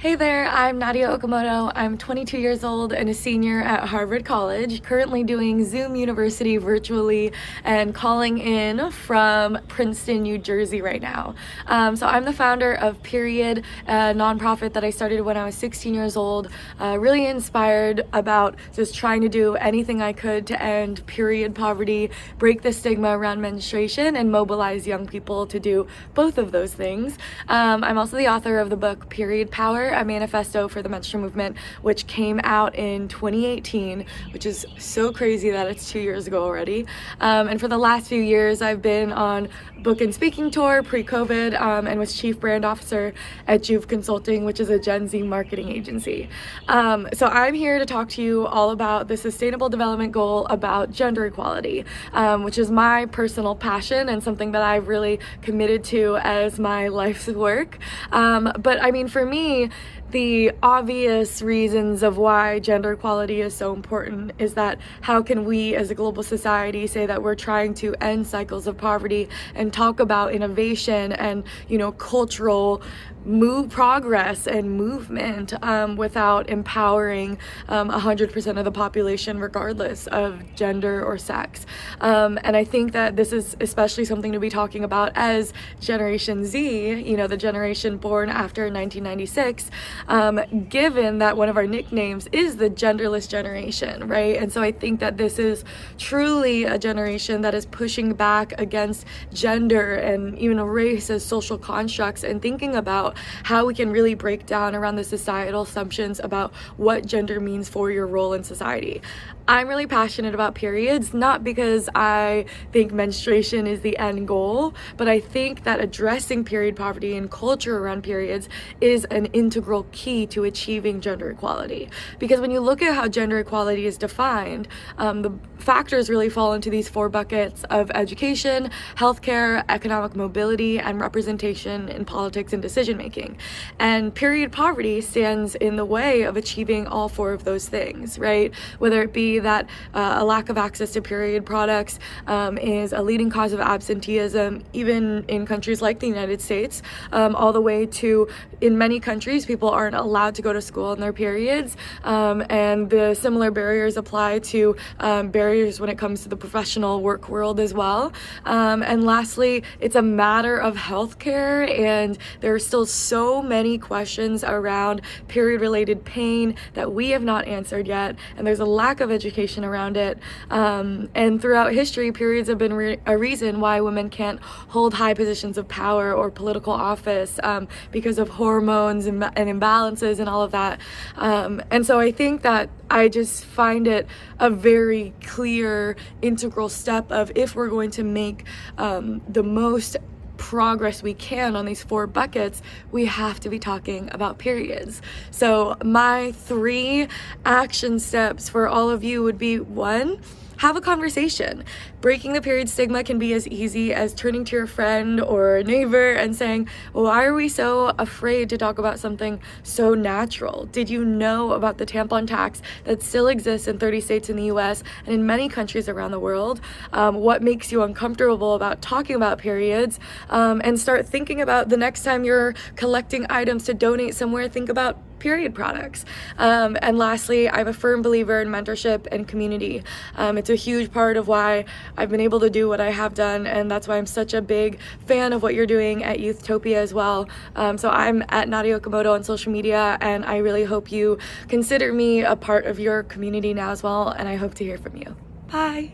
Hey there, I'm Nadya Okamoto. I'm 22 years old and a senior at Harvard College, currently doing Zoom University virtually and calling in from Princeton, New Jersey right now. So I'm the founder of Period, a nonprofit that I started when I was 16 years old, really inspired about just trying to do anything I could to end period poverty, break the stigma around menstruation, and mobilize young people to do both of those things. I'm also the author of the book Period Power, a manifesto for the menstrual movement, which came out in 2018, which is so crazy that it's 2 years ago already. And for the last few years, I've been on book and speaking tour pre-COVID and was chief brand officer at Juve Consulting, which is a Gen Z marketing agency. So I'm here to talk to you all about the Sustainable Development Goal about gender equality, which is my personal passion and something that I've really committed to as my life's work. But I mean, for me, the obvious reasons of why gender equality is so important is that how can we as a global society say that we're trying to end cycles of poverty and talk about innovation and, cultural progress and movement without empowering 100% of the population regardless of gender or sex. And I think that this is especially something to be talking about as Generation Z, the generation born after 1996, given that one of our nicknames is the genderless generation, right? And so I think that this is truly a generation that is pushing back against gender and even race as social constructs and thinking about how we can really break down around the societal assumptions about what gender means for your role in society. I'm really passionate about periods, not because I think menstruation is the end goal, but I think that addressing period poverty and culture around periods is an integral key to achieving gender equality. Because when you look at how gender equality is defined, the factors really fall into these 4 buckets of education, healthcare, economic mobility, and representation in politics and decision making. And period poverty stands in the way of achieving all 4 of those things, right? Whether it be that a lack of access to period products is a leading cause of absenteeism, even in countries like the United States, all the way to, in many countries, people aren't allowed to go to school on their periods, and the similar barriers apply to barriers when it comes to the professional work world as well. And lastly, it's a matter of healthcare, and there are still so many questions around period-related pain that we have not answered yet, and there's a lack of education around it. And throughout history, periods have been a reason why women can't hold high positions of power or political office because of hormones and imbalances and all of that. And so I think that I just find it a very clear integral step of if we're going to make the most progress we can on these 4 buckets, we have to be talking about periods. So my 3 action steps for all of you would be: 1, have a conversation. Breaking the period stigma can be as easy as turning to your friend or neighbor and saying, why are we so afraid to talk about something so natural? Did you know about the tampon tax that still exists in 30 states in the US and in many countries around the world? What makes you uncomfortable about talking about periods? And start thinking about the next time you're collecting items to donate somewhere, think about period products. And lastly, I'm a firm believer in mentorship and community. It's a huge part of why I've been able to do what I have done, and that's why I'm such a big fan of what you're doing at YOUTHTOPIA as well. So I'm at Nadya Okamoto on social media, and I really hope you consider me a part of your community now as well, and I hope to hear from you. Bye!